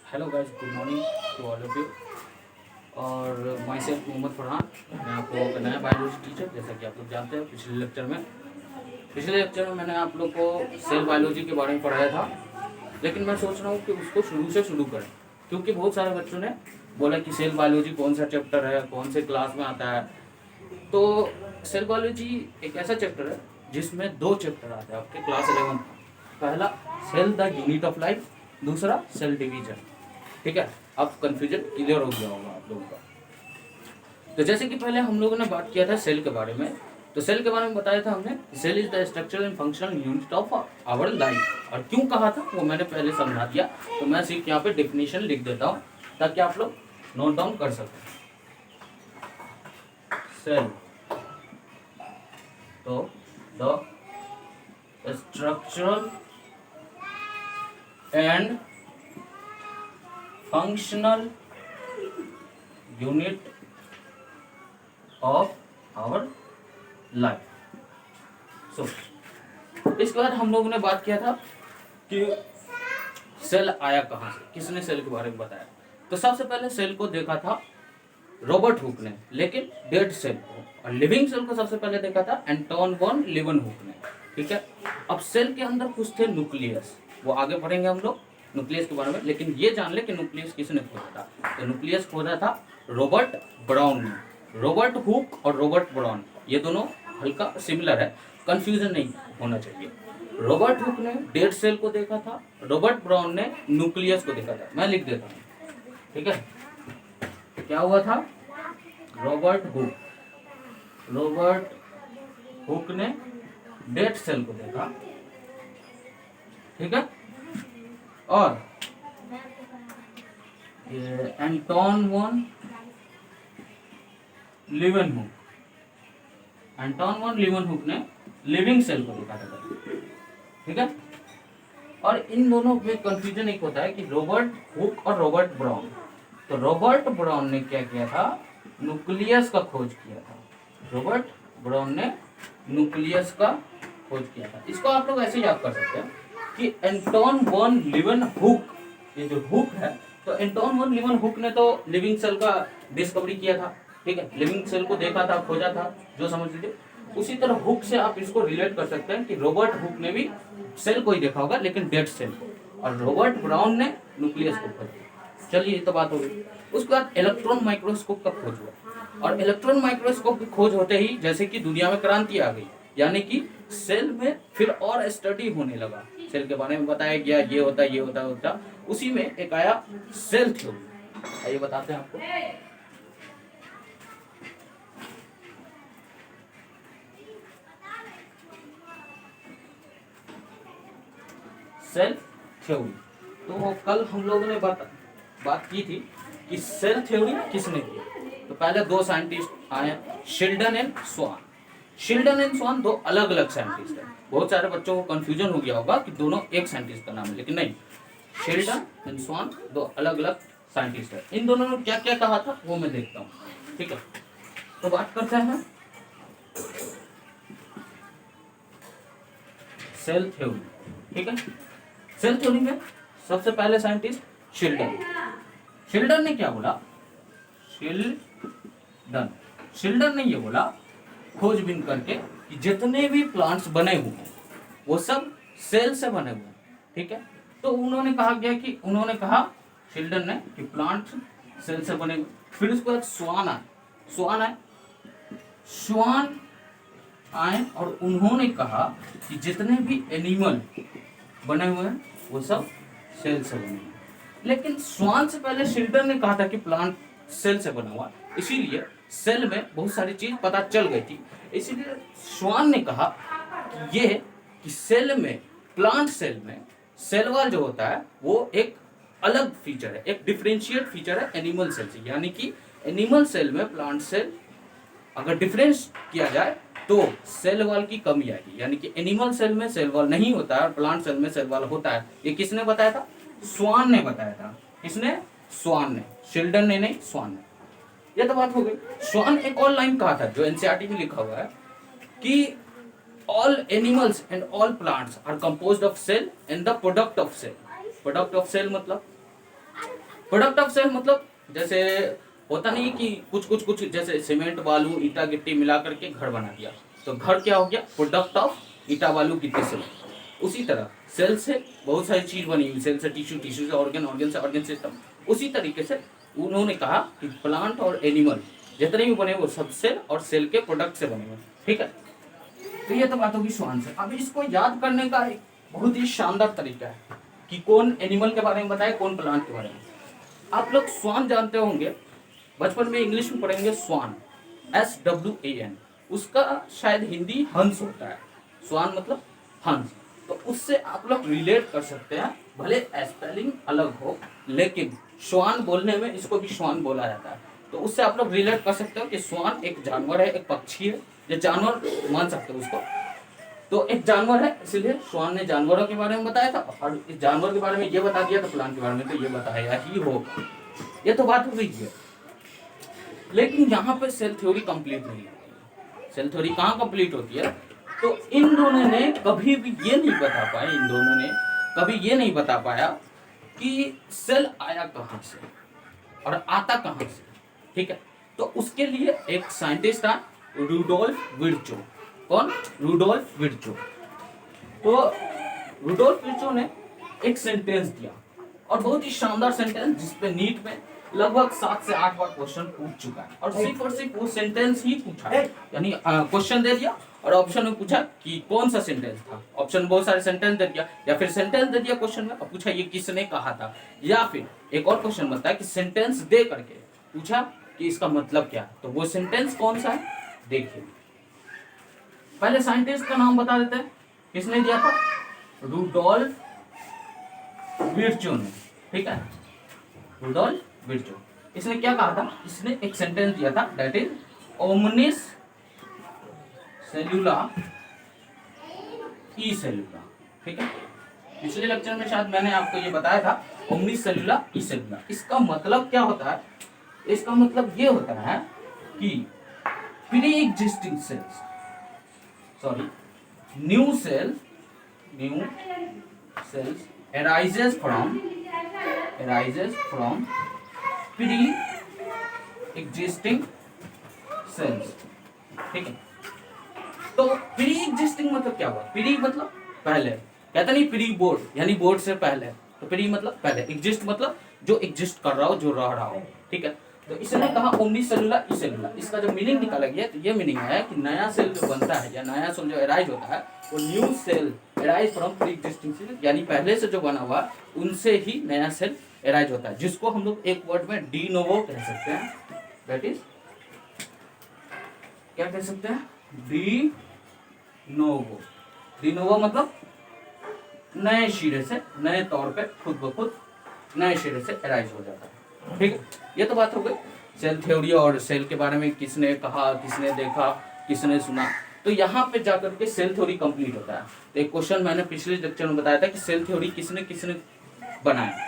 Hello guys, good morning to all of you. और my self Mohammad Farhan. मैं आपको एक नया बायोलॉजी टीचर, जैसा कि आप लोग जानते हैं। पिछले लेक्चर में मैंने आप लोग को सेल बायोलॉजी के बारे में पढ़ाया था, लेकिन मैं सोच रहा हूँ कि उसको शुरू से शुरू करें, क्योंकि बहुत सारे बच्चों ने बोला कि सेल बायोलॉजी कौन सा चैप्टर है, कौन से क्लास में आता है। तो सेल बायोलॉजी एक ऐसा चैप्टर है जिसमें दो चैप्टर आते हैं आपके क्लास 11 में। पहला cell the unit of life, दूसरा सेल डिवीजन। ठीक है, अब कंफ्यूजन क्लियर हो गया होगा आप लोगों का। तो जैसे कि पहले हम लोगों ने बात किया था सेल के बारे में, तो सेल के बारे में बताया था हमने, cell is the structural and functional unit of our life. और क्यों कहा था वो मैंने पहले समझा दिया, तो मैं सिर्फ यहाँ पे डेफिनेशन लिख देता हूँ ताकि आप लोग नोट डाउन कर सकें। सेल, तो the structural and functional unit of our life. So इसके बाद हम लोगों ने बात किया था कि सेल आया कहाँ से, किसने सेल के बारे में बताया। तो सबसे पहले सेल को देखा था रॉबर्ट हुक ने, लेकिन डेड सेल को। और लिविंग सेल को सबसे पहले देखा था एंटोन वॉन लीवनहुक ने। ठीक है, अब सेल के अंदर कुछ थे न्यूक्लियस, वो आगे पढ़ेंगे हम लोग न्यूक्लियस के बारे में। लेकिन ये जान ले कि न्यूक्लियस किसने खोजा था। तो न्यूक्लियस खोजा था रॉबर्ट ब्राउन ने। रॉबर्ट हुक और रॉबर्ट ब्राउन ये दोनों हल्का सिमिलर है, कंफ्यूजन नहीं होना चाहिए। रॉबर्ट हुक ने डेड सेल को देखा था, रॉबर्ट ब्राउन ने न्यूक्लियस को देखा था। मैं लिख देता हूँ, ठीक है। क्या हुआ था, रॉबर्ट हुक ने डेड सेल को देखा, ठीक है। और ये एंटोन वॉन लीवनहुक ने लिविंग सेल को देखा था, ठीक है। और इन दोनों में कंफ्यूजन एक होता है कि रॉबर्ट हुक और रॉबर्ट ब्राउन। तो रॉबर्ट ब्राउन ने क्या किया था, न्यूक्लियस का खोज किया था। रॉबर्ट ब्राउन ने न्यूक्लियस का खोज किया था। इसको आप लोग ऐसे याद कर सकते हैं कि एंटोन वॉन लीवनहुक, ये जो हुक है, तो एंटोन वॉन लीवनहुक ने तो लिविंग सेल का डिस्कवरी किया था, ठीक है। लिविंग सेल को देखा था, खोजा था, जो समझ लीजिए। उसी तरह हुक से आप इसको रिलेट कर सकते हैं कि रॉबर्ट हुक ने भी सेल को ही देखा होगा, लेकिन डेड सेल को, और रॉबर्ट ब्राउन ने न्यूक्लियस को खोजा। चलिए, ये तो बात हो गई। उसके बाद इलेक्ट्रॉन माइक्रोस्कोप का खोज हुआ, और इलेक्ट्रॉन माइक्रोस्कोप की खोज होते ही जैसे कि दुनिया में क्रांति आ गई, यानी कि सेल में फिर और स्टडी होने लगा। सेल के बारे में बताया गया, ये होता ये होता होता। उसी में एक आया सेल थ्योरी। आइए बताते हैं आपको। सेल थ्योरी, तो कल हम लोगों ने बात की थी कि सेल थ्योरी किसने की। तो पहले दो साइंटिस्ट आए, शिल्डन एंड स्वान। शिल्डन एंड स्वान दो अलग अलग साइंटिस्ट हैं। बहुत सारे बच्चों को कंफ्यूजन हो गया होगा कि दोनों एक साइंटिस्ट का नाम है, लेकिन नहीं, शिल्डन एंड स्वान दो अलग अलग साइंटिस्ट हैं। इन दोनों ने क्या क्या कहा था वो मैं देखता हूँ, ठीक है। तो बात करते हैं सेल थ्योरी, ठीक है। सेल थ्योरी में सबसे पहले साइंटिस्ट शिल्डन ने क्या बोला, शिल्डन ने ये बोला खोजबीन करके कि जितने भी प्लांट्स बने हुए हैं वो सब सेल से बने हुए हैं, ठीक है। तो उन्होंने कहा शिल्डन ने कि प्लांट सेल से बने हुए। फिर उसके बाद स्वान आए और उन्होंने कहा कि जितने भी एनिमल बने हुए हैं वो सब सेल से बने हुए। लेकिन स्वान से पहले शिल्डन ने कहा था कि प्लांट सेल से बना हुआ, इसीलिए सेल में बहुत सारी चीज पता चल गई थी। इसीलिए स्वान ने कहा कि ये कि सेल में, प्लांट सेल में सेल वॉल जो होता है वो एक अलग फीचर है, एक डिफरेंशिएट फीचर है एनिमल सेल से। यानी कि एनिमल सेल में प्लांट सेल अगर डिफरेंस किया जाए तो सेल वॉल की कमी आएगी। यानी कि एनिमल सेल में सेल वॉल नहीं होता है और प्लांट सेल में सेल वॉल होता है। ये किसने बताया था, स्वान ने बताया था। किसने, स्वान ने, शिल्डन ने नहीं, स्वान ने। ये तो बात हो गई। स्वान एक और लाइन कहा था जो एनसीईआरटी में लिखा हुआ है कि all animals and all plants are composed of cell and the product of cell। Product of cell मतलब प्रोडक्ट ऑफ सेल मतलब जैसे होता नहीं कि कुछ जैसे सीमेंट बालू ईटा गिट्टी मिला करके घर बना दिया, तो घर क्या हो गया, प्रोडक्ट ऑफ ईटा बालू गिट्टी से। उसी तरह सेल से बहुत सारी चीज बनी हुई, सेल से टिश्यू, टिश्यू से ऑर्गन, ऑर्गन से ऑर्गन सिस्टम। उसी तरीके से उन्होंने कहा कि प्लांट और एनिमल जितने भी बने वो सब सेल और सेल के प्रोडक्ट से बने हुए, ठीक है। तो ये तो बात होगी श्वान से। अब इसको याद करने का एक बहुत ही शानदार तरीका है कि कौन एनिमल के बारे में बताए, कौन प्लांट के बारे में। आप लोग स्वान जानते होंगे, बचपन में इंग्लिश में पढ़ेंगे स्वान, SWAN। उसका शायद हिंदी हंस होता है, स्वान मतलब हंस। तो उससे आप लोग रिलेट कर सकते हैं, भले स्पेलिंग अलग हो लेकिन श्वान बोलने में इसको भी श्वान बोला जाता है। तो उससे आप लोग रिलेट कर सकते हो कि श्वान एक जानवर है, एक पक्षी है, ये जानवर मान सकते हो उसको। तो एक जानवर है, इसलिए श्वान ने जानवरों के बारे में बताया था, और इस जानवर के बारे में ये बता दिया, तो प्लांट के बारे में तो ये बताया ही होगा। ये तो बात हो गई है। लेकिन यहाँ पे सेल थ्योरी कंप्लीट नहीं होती है। सेल थ्योरी कहाँ कंप्लीट होती है, तो इन दोनों ने कभी भी ये नहीं बता पाया, इन दोनों ने कभी ये नहीं बता पाया कि सेल आया कहाँ से और आता कहाँ से, ठीक है। तो उसके लिए एक साइंटिस्ट था, रूडोल्फ विर्चो। कौन? Rudolph Virchow. तो रूडोल्फ विर्चो ने एक सेंटेंस दिया, और बहुत ही शानदार सेंटेंस, जिसपे नीट में लगभग 7 से 8 बार क्वेश्चन पूछ चुका है, और सिर्फ वो सेंटेंस ही पूछा है। यानी क्वेश्चन दे दिया और ऑप्शन में पूछा कि कौन सा सेंटेंस था, ऑप्शन बहुत सारे सेंटेंस दे दिया, या फिर सेंटेंस दे दिया क्वेश्चन में और पूछा ये किसने कहा था, या फिर एक और क्वेश्चन बनता है कि सेंटेंस दे करके पूछा कि इसका मतलब क्या है। तो वो सेंटेंस कौन सा है देखिए। पहले साइंटिस्ट का नाम बता देते हैं, किसने दिया था, रूडोल्फ विर्चो ने, ठीक है, रूडोल्फ विर्चो। इसने क्या कहा था, इसने एक सेंटेंस दिया था, दैट इज ओमनिस सेल्यूला ई सेल्यूला, ठीक है। पिछले लेक्चर में शायद मैंने आपको ये बताया था, ओमनिस सेल्यूला ई सेल्यूला। इसका मतलब क्या होता है, इसका मतलब ये होता है कि pre existing cells, sorry new sales arises from pre-existing cells, ठीक है। तो प्री एग्जिस्टिंग मतलब क्या हुआ, प्री मतलब पहले, कहता नहीं प्री बोर्ड यानी बोर्ड से पहले, तो प्री मतलब पहले, एग्जिस्ट मतलब जो एग्जिस्ट कर रहा हो, जो रह रहा हो, ठीक है। तो इसने कहा ओमनी सेलुला ई सेलुला। इसका जो मीनिंग निकाला गया, तो ये मीनिंग है कि नया सेल जो बनता है या नया सेल जो एराइज होता है, वो new cell arise from pre existing cell, यानी पहले से जो बना हुआ उनसे ही नया सेल एराइज होता है, जिसको हम लोग एक वर्ड में डी नोवो कह सकते हैं। दैट इज क्या कह सकते हैं, डी नोवो। डी नोवो मतलब नए सिरे से, नए तौर पे खुद ब खुद नए सिरे से एराइज हो जाता है, ठीक है। ये तो बात हो गई सेल थ्योरी और सेल के बारे में, किसने कहा, किसने देखा, किसने सुना। तो यहाँ पे जाकर के सेल थ्योरी कंप्लीट होता है। तो एक क्वेश्चन मैंने पिछले लेक्चर में बताया था कि सेल थ्योरी किसने किसने बनाया,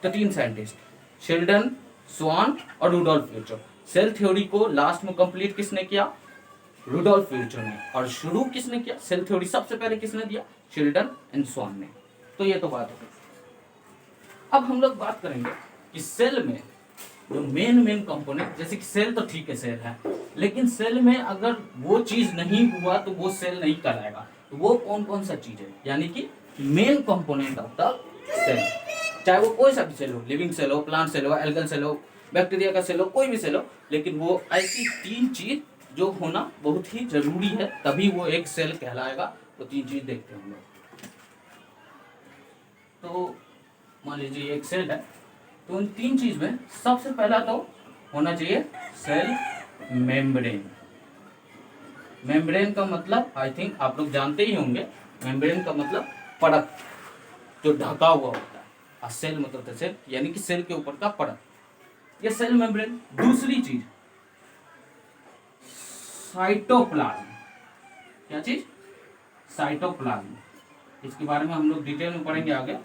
तो 3 साइंटिस्ट, शेल्डन, स्वान और रूडोल्फ विर्चो। सेल थ्योरी को लास्ट में कंप्लीट किसने किया, रूडोल्फ विर्चो ने। और शुरू किसने किया, सेल थ्योरी सबसे पहले किसने दिया, शेल्डन एंड स्वान ने। तो ये तो बात हो गई। अब हम लोग बात करेंगे कि सेल में जो मेन कंपोनेंट, जैसे कि सेल तो ठीक है सेल है, लेकिन सेल में अगर वो चीज नहीं हुआ तो वो सेल नहीं कहलाएगा। तो वो कौन कौन सा चीज है, यानी कि main component of the cell, चाहे वो कोई सा भी सेल हो, लिविंग सेल हो, प्लांट सेल हो, एल्गल सेल हो, बैक्टीरिया का सेल हो, कोई भी सेल हो, लेकिन वो ऐसी 3 चीज जो होना बहुत ही जरूरी है, तभी वो एक सेल कहलाएगा। तो 3 चीज देखते हैं हम लोग। तो मान लीजिए एक सेल है, तो उन 3 चीज में सबसे पहला तो होना चाहिए सेल मेम्ब्रेन। मेम्ब्रेन का मतलब आई थिंक आप लोग जानते ही होंगे, मेम्ब्रेन का मतलब परत, जो ढका हुआ होता है, और सेल मतलब तो सेल, यानी कि सेल के ऊपर का परत, ये सेल मेम्ब्रेन। दूसरी चीज साइटोप्लाज्म। क्या चीज, साइटोप्लाज्म। इसके बारे में हम लोग डिटेल में पढ़ेंगे आगे,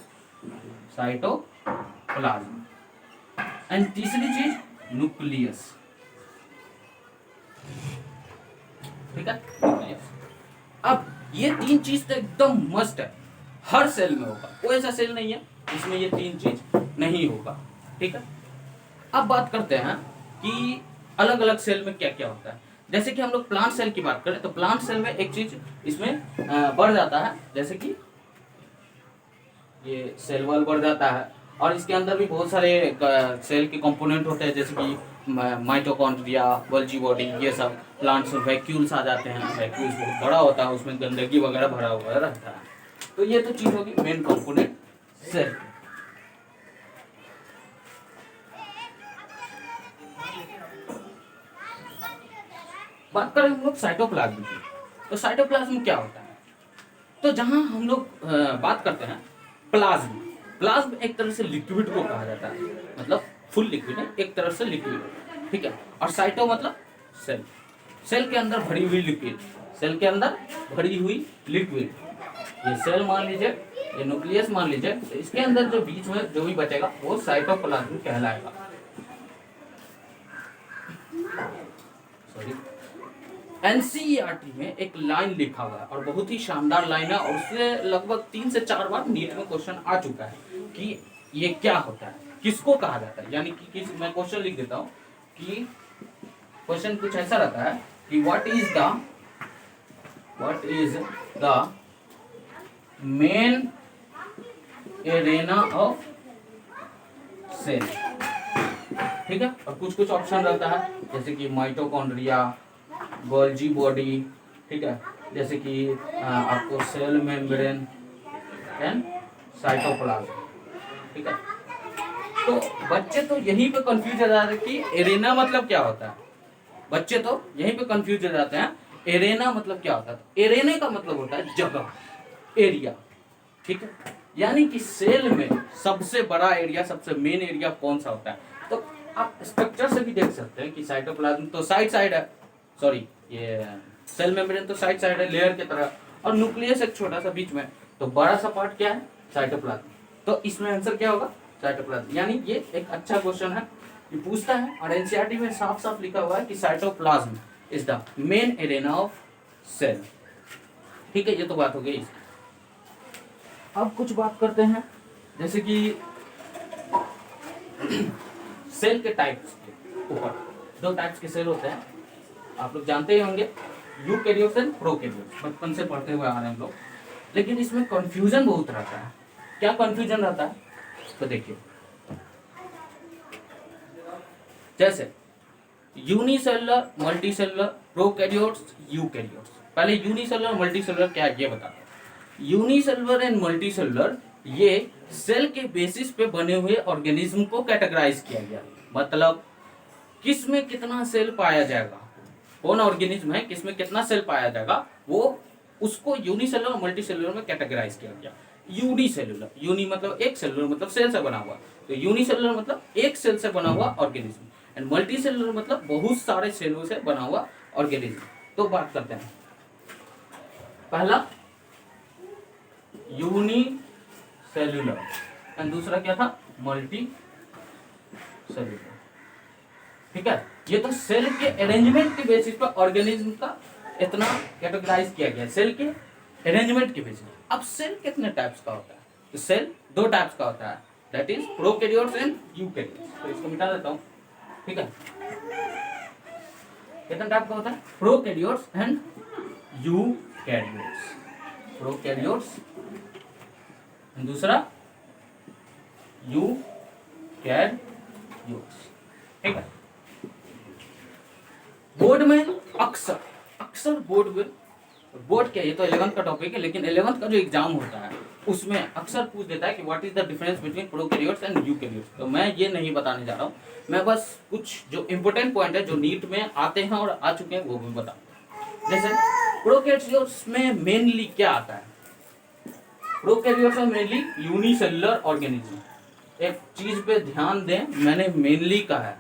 साइटोप्लाज्म। एंड तीसरी चीज न्यूक्लियस, ठीक है, न्यूक्लियस। अब ये 3 चीज तो एकदम मस्ट है, हर सेल में होगा, कोई ऐसा सेल नहीं है जिसमें ये 3 चीज नहीं होगा, ठीक है। अब बात करते हैं कि अलग अलग सेल में क्या क्या होता है। जैसे कि हम लोग प्लांट सेल की बात करें तो प्लांट सेल में एक चीज इसमें बढ़ जाता है, जैसे कि ये सेल वॉल बढ़ जाता है, और इसके अंदर भी बहुत सारे सेल के कंपोनेंट होते हैं, जैसे कि माइटोकॉन्ड्रिया, गोल्जी बॉडी, ये सब प्लांट्स में वैक्यूल्स आ जाते हैं। वैक्यूल्स बहुत बड़ा होता है, उसमें गंदगी वगैरह भरा हुआ रहता है। तो ये तो चीज होगी मेन कंपोनेंट सेल। बात करें हम लोग साइटोप्लाज्म की, तो साइटोप्लाज्म क्या होता है? तो जहां हम लोग बात करते हैं प्लाज्म, प्लाज्म एक तरह से लिक्विड को कहा जाता है, मतलब फुल लिक्विड है, एक तरह से लिक्विड, ठीक है। और साइटो मतलब सेल, सेल के अंदर भरी हुई लिक्विड, सेल के अंदर भरी हुई लिक्विड। ये सेल मान लीजिए, ये न्यूक्लियस मान लीजिए, तो इसके अंदर जो बीच में जो भी बचेगा वो साइटोप्लाज्म कहलाएगा। सॉरी, एनसीईआरटी में एक लाइन लिखा हुआ है और बहुत ही शानदार लाइन है, और उससे लगभग 3 से 4 बार नीट में क्वेश्चन आ चुका है कि ये क्या होता है, किसको कहा जाता है। यानी कि मैं क्वेश्चन लिख देता हूँ कि क्वेश्चन कुछ ऐसा रहता है कि what is the main arena of cell, ठीक है। और कुछ कुछ ऑप्शन रहता है, जैसे कि माइटोकॉन्ड्रिया, गोल्जी बॉडी, ठीक है, जैसे कि आपको सेल मेम्ब्रेन एंड साइटोप्लाज्म, ठीक है। तो बच्चे तो यहीं पे कंफ्यूज हो जाते हैं कि एरेना मतलब क्या होता है। बच्चे तो यहीं पे कंफ्यूज हो जाते हैं एरेना मतलब क्या होता है। तो एरेने का मतलब होता है जगह, एरिया, ठीक है। यानी कि सेल में सबसे बड़ा एरिया, सबसे मेन एरिया कौन सा होता है। तो आप स्ट्रक्चर से भी देख सकते हैं कि साइटोप्लाज्म तो साइड साइड है, सॉरी ये सेल मेम्ब्रेन तो साइड साइड है लेयर की तरह, और न्यूक्लियस एक छोटा सा बीच में, तो बड़ा सा पार्ट क्या है, साइटोप्लाज्म। तो इसमें आंसर क्या होगा, साइटोप्लाज्म। यानी ये एक अच्छा क्वेश्चन है, ये पूछता है, और एनसीईआरटी में साफ साफ लिखा हुआ है कि cytoplasm is the main arena of cell, ठीक है। ये तो बात हो गई। अब कुछ बात करते हैं, जैसे कि सेल के टाइप्स के ऊपर। 2 टाइप्स के सेल होते हैं, आप लोग जानते ही होंगे, यूकैरियोट्स एंड प्रोकैरियोट्स, बचपन से पढ़ते हुए आ रहे हैं हम लोग। लेकिन इसमें कंफ्यूजन बहुत रहता है। क्या कंफ्यूजन रहता है, तो देखिए, जैसे यूनिसेलुलर, मल्टीसेलुलर, प्रोकैरियोट्स, यूकैरियोट्स। पहले यूनिसेलुलर मल्टीसेलुलर क्या है ये बता दो। यूनिसेलुलर एंड मल्टीसेलुलर ये सेल के बेसिस पे बने हुए ऑर्गेनिज्म को कैटेगराइज किया गया, मतलब किस में कितना सेल पाया जाएगा, कौन ऑर्गेनिज्म है किस में कितना सेल पाया जाएगा, वो उसको यूनिसेलुलर और मल्टीसेलुलर में कैटेगराइज किया गया। यूनिसेलुलर, यूनि मतलब एक, सेलुलर मतलब सेल से बना हुआ, तो यूनिसेलुलर मतलब एक सेल से बना हुआ ऑर्गेनिज्म, एंड मल्टीसेलुलर मतलब बहुत सारे सेलों से बना हुआ ऑर्गेनिज्म। तो बात करते हैं, पहला यूनिसेलुलर एंड दूसरा क्या था, मल्टी सेलुलर, ठीक है। ये तो सेल के अरेंजमेंट के बेसिस पर ऑर्गेनिज्म का इतना कैटेगराइज किया गया, सेल के अरेंजमेंट के बेसिस। अब सेल कितने टाइप्स का होता है, तो सेल 2 टाइप्स का होता है, that is prokaryotes and eukaryotes. तो इसको मिटा देता हूं, ठीक है। कितने टाइप का होता है, प्रोकैरियोट्स एंड यूकैरियोट्स, प्रोकैरियोट्स दूसरा यूकैरियोट्स, ठीक है। बोर्ड में अक्सर अक्सर बोर्ड क्या, ये तो 11th का टॉपिक है, लेकिन 11th का जो एग्जाम होता है उसमें अक्सर पूछ देता है कि what is the difference between prokaryotes and eukaryotes. तो मैं ये नहीं बताने जा रहा हूँ, मैं बस कुछ जो इंपॉर्टेंट पॉइंट है जो नीट में आते हैं और आ चुके हैं वो भी बताऊँ। जैसे प्रोकैरियोट्स में मेनली क्या आता है, प्रोकैरियोट्स में मेनली यूनिसेलुलर ऑर्गेनिज्म। एक चीज पे ध्यान दें, मैंने मेनली कहा है,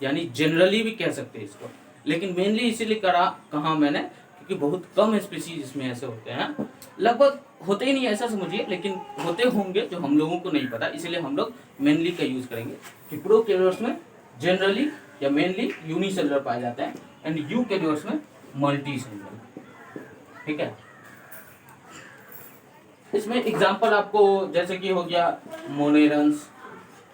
यानी जनरली भी कह सकते हैं इसको, लेकिन मेनली इसीलिए कहा मैंने क्योंकि बहुत कम स्पीसीज इसमें ऐसे होते हैं, लगभग होते ही नहीं ऐसा समझिए, लेकिन होते होंगे जो हम लोगों को नहीं पता, इसीलिए हम लोग मेनली का यूज करेंगे कि प्रोकैरियोट्स में जनरली या मेनली यूनिसेलुलर पाए जाते हैं एंड यूकैरियोट्स में मल्टीसेलुलर, ठीक है। इसमें एग्जांपल आपको जैसे कि हो गया मोनेरंस,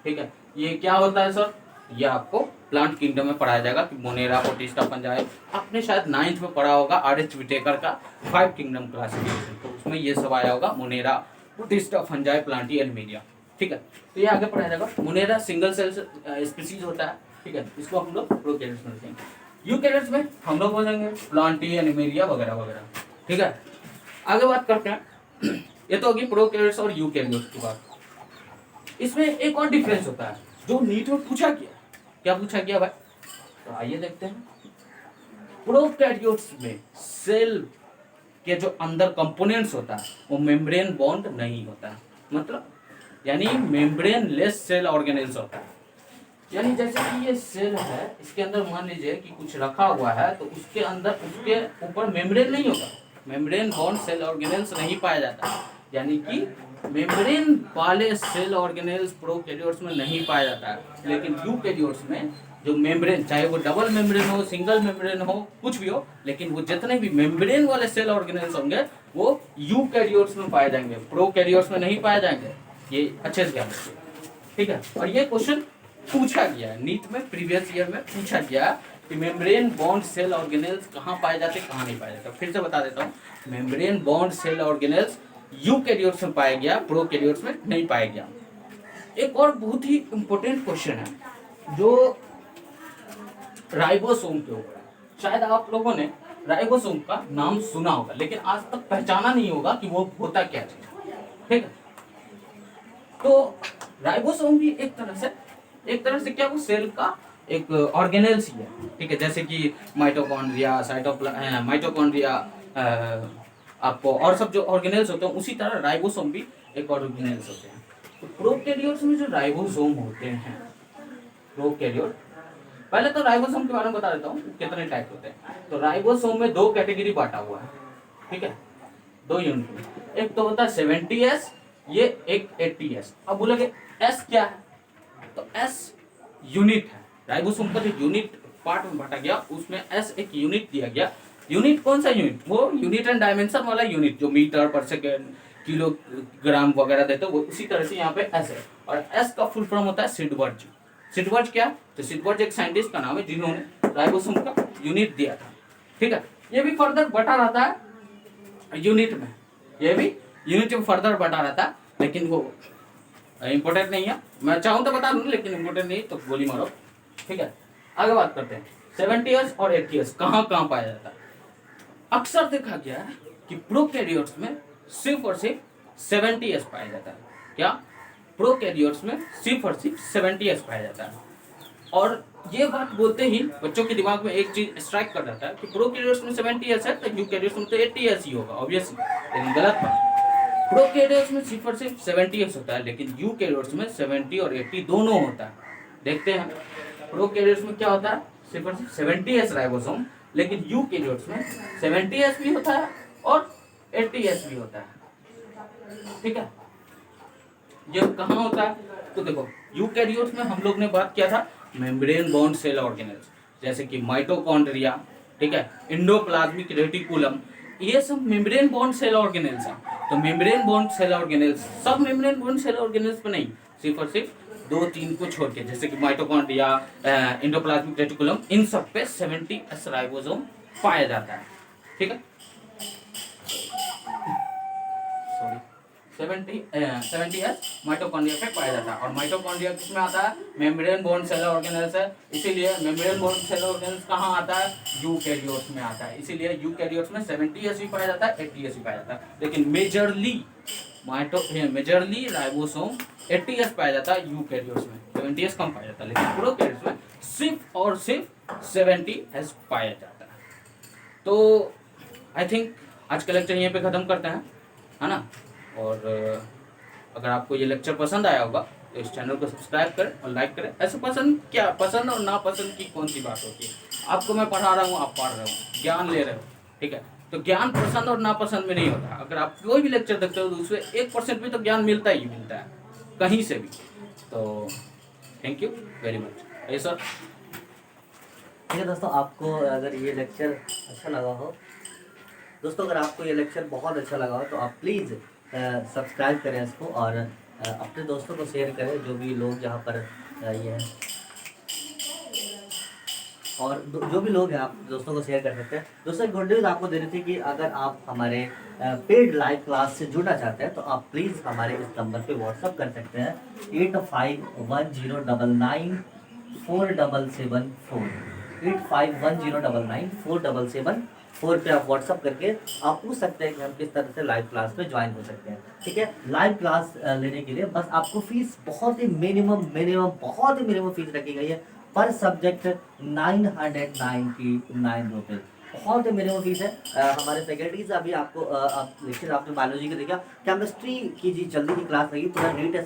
ठीक है। ये क्या होता है सर, ये आपको प्लांट किंगडम में पढ़ाया जाएगा कि मोनेरा, प्रोटिस्टा, फंजाई। आपने शायद 9th में पढ़ा होगा आर.एच. विटेकर का 5 किंगडम क्लासिफिकेशन, तो उसमें ये सब आया होगा, मोनेरा, प्रोटिस्टा, फंजाई, प्लांटी, एल्मेरिया। ठीक है, तो ये आगे पढ़ाया जाएगा। मोनेरा सिंगल सेल स्पीसीज होता है। ठीक है, इसको हम लोग प्रोकैरियोट्स में रखेंगे। यूकैरियोट्स में हम लोग बोलेंगे प्लांटी, एल्मेरिया वगैरह वगैरह। ठीक है, आगे बात करते हैं। ये तो होगी प्रोकैरियोट्स और यूकैरियोट्स की बात। इसमें एक और डिफरेंस होता है जो नीट में पूछा गया। क्या पूछा गया भाई? तो आइए देखते हैं। प्रोकैरियोट्स में सेल के जो अंदर कंपोनेंट्स होता है वो मेम्ब्रेन बॉन्ड नहीं होता है, मतलब यानी मेम्ब्रेन लेस सेल ऑर्गेनेल्स होता है। यानी जैसे कि ये सेल है, इसके अंदर मान लीजिए कि कुछ रखा हुआ है, तो उसके अंदर उसके ऊपर मेम्ब्रेन नहीं होगा, मेम्ब्रेन बॉन्ड सेल ऑर्गेनेल्स नहीं पाया जाता। यानी कि मेम्ब्रेन वाले सेल ऑर्गेनेल्स प्रोकैरियोट्स में नहीं पाया जाता है, लेकिन यूकैरियोट्स में जो मेम्ब्रेन, चाहे वो डबल मेम्ब्रेन हो, सिंगल मेम्ब्रेन हो, कुछ भी हो, लेकिन वो जितने भी मेम्ब्रेन वाले सेल ऑर्गेनेल्स होंगे वो यूकैरियोट्स में पाए जाएंगे, प्रोकैरियोट्स में नहीं पाए जाएंगे। ये अच्छे से ध्यान रखिए। ठीक है, और ये क्वेश्चन पूछा गया है नीट में, प्रीवियस ईयर में पूछा गया कि मेम्ब्रेन बॉन्ड सेल ऑर्गेनेल्स कहाँ पाए जाते, कहाँ नहीं पाए जाते। फिर से बता देता हूँ, membrane bound cell organelles eukaryotes में पाया गया, प्रोकैरियोट्स में नहीं पाया गया। एक और बहुत ही इंपॉर्टेंट क्वेश्चन है जो राइबोसोम के ऊपर है। शायद आप लोगों ने राइबोसोम का नाम सुना होगा, लेकिन आज तक पहचाना नहीं होगा कि वो होता क्या चीज। ठीक है, तो राइबोसोम भी एक तरह से क्या, वो सेल का एक ऑर्गेनेल्स ही है। ठीक है, जैसे कि माइटोकॉन्ड्रिया, माइटोकॉन्ड्रिया, आपको और सब जो ऑर्गेनेल्स होते हैं, उसी तरह राइबोसोम भी एक ऑर्गेनेल्स होते हैं। तो प्रोकैरियोट्स में जो राइबोसोम होते हैं, प्रोकैरियोट, पहले तो राइबोसोम के बारे में बता देता हूँ कितने टाइप होते हैं। तो राइबोसोम में 2 कैटेगरी बांटा हुआ है। ठीक है, 2 यूनिट में, एक तो होता है 70S, ये एक 80S। अब बोलोगे S क्या है? तो S यूनिट है। राइबोसोम का जो यूनिट पार्ट में बांटा गया उसमें S एक यूनिट दिया गया। यूनिट कौन सा यूनिट? वो यूनिट एंड डायमेंशन वाला यूनिट जो मीटर पर सेकेंड, किलोग्राम वगैरह देते हैं, वो उसी तरह से यहाँ पे S है। और S का फुल फॉर्म होता है सिडबर्ज। सिडबर्ज क्या? तो सिडबर्ज एक साइंटिस्ट का नाम है जिन्होंने राइबोसोम का यूनिट दिया था। ठीक है, ये भी फर्दर बटा रहता है यूनिट में, ये भी यूनिट में फर्दर बटा रहता है, लेकिन वो इंपॉर्टेंट नहीं है। मैं चाहूँ तो बता दूँ, लेकिन इंपॉर्टेंट नहीं तो गोली मारो। ठीक है, आगे बात करते हैं 70S और 80S कहाँ कहाँ पाया जाता है। अक्सर देखा गया है कि प्रोकैरियोट्स में सिर्फ और सिर्फ 70S पाया जाता है। क्या? प्रोकैरियोट्स में सिर्फ और सिर्फ 70S पाया जाता है। और ये बात बोलते ही बच्चों के दिमाग में एक चीज स्ट्राइक कर जाता है कि प्रोकैरियोट्स में 70S है तो यूकैरियोट्स में तो 80S ही होगा, ऑब्वियसली। लेकिन गलत बात, प्रोकैरियोट्स में सिर्फ और सिर्फ 70S होता है, लेकिन यूकैरियोट्स में 70 और 80 दोनों होता है। देखते हैं प्रोकैरियोट्स में क्या होता है, सिर्फ और सिर्फ 70S राइबोसोम, लेकिन यूकैरियोट्स में 70S भी होता है और 80S भी होता है। ठीक है, ये कहाँ होता है? तो देखो, यूकैरियोट्स में हम लोग ने बात किया था मेम्ब्रेन बॉन्ड सेल ऑर्गेनेल्स, जैसे कि माइटोकॉन्ड्रिया, ठीक है, एंडोप्लाज्मिक रेटिकुलम, ये सब मेम्ब्रेन बॉन्ड सेल ऑर्गेनेल्स हैं। तो मेम्ब्रेन बॉन्ड सेल ऑर्गेनेल्स, सब मेम्ब्रेन बॉन्ड सेल ऑर्गेनेल्स पे नहीं, सिर्फ और सिर्फ 2-3 को छोड़ के, जैसे कि माइटोकॉन्ड्रिया, एंडोप्लाज्मिक रेटिकुलम, इन सब पे 70S राइबोसोम पाया जाता है। ठीक है, 70S माइटोकॉन्ड्रिया पे पाया जाता है। और माइटोकॉन्ड्रिया किसमें आता है? मेम्ब्रेन बॉन्ड सेल ऑर्गेनेल्स है, इसीलिए मेम्ब्रेन बॉन्ड सेल ऑर्गेनेल्स कहाँ आता है? यूकैरियोट्स में आता है। इसीलिए यूकैरियोट्स में 70S भी पाया जाता है, 80S भी पाया जाता है, लेकिन मेजरली राइबोसोम 80S पाया जाता है यूकैरियोट्स में, 70S कम पाया जाता है, लेकिन प्रोकैरियोट्स में सिर्फ और सिर्फ 70S पाया जाता है। तो आई थिंक आज का लेक्चर यहीं पे खत्म करते हैं, है ना। और अगर आपको ये लेक्चर पसंद आया होगा तो इस चैनल को सब्सक्राइब करें और लाइक करें। ऐसे पसंद क्या, पसंद और नापसंद की कौन सी बात होती है? आपको मैं पढ़ा रहा हूँ, आप पढ़ रहे हो, ज्ञान ले रहे हो, ठीक है। तो ज्ञान पसंद और नापसंद में नहीं होता। अगर आप कोई भी लेक्चर देखते हो तो उसमें 1% भी तो ज्ञान मिलता ही मिलता है, कहीं से भी। तो थैंक यू वेरी मच। ये सर, ठीक है दोस्तों, आपको अगर ये लेक्चर अच्छा लगा हो, दोस्तों अगर आपको ये लेक्चर बहुत अच्छा लगा हो तो आप प्लीज़ सब्सक्राइब करें इसको, और अपने दोस्तों को शेयर करें, जो भी लोग यहाँ पर ये और जो भी लोग हैं आप दोस्तों को शेयर कर सकते हैं। दोस्तों गुड न्यूज़ आपको दे रही थी कि अगर आप हमारे पेड लाइव क्लास से जुड़ना चाहते हैं तो आप प्लीज़ हमारे इस नंबर पे व्हाट्सअप कर सकते हैं 8510994774 8510994774 पे आप व्हाट्सअप करके आप पूछ सकते हैं कि हम किस तरह से लाइव क्लास में ज्वाइन हो सकते हैं। ठीक है, लाइव क्लास लेने के लिए बस आपको फीस बहुत ही मिनिमम बहुत ही मिनिमम फीस रखी गई है पर सब्जेक्ट 999 रुपीज़, बहुत ही मिनिमम फीस है। हमारे फैकल्टीज अभी आपको लेक्चर आपने बायोलॉजी का देखा, केमिस्ट्री की जी जल्दी की क्लास लगी, पूरा नीट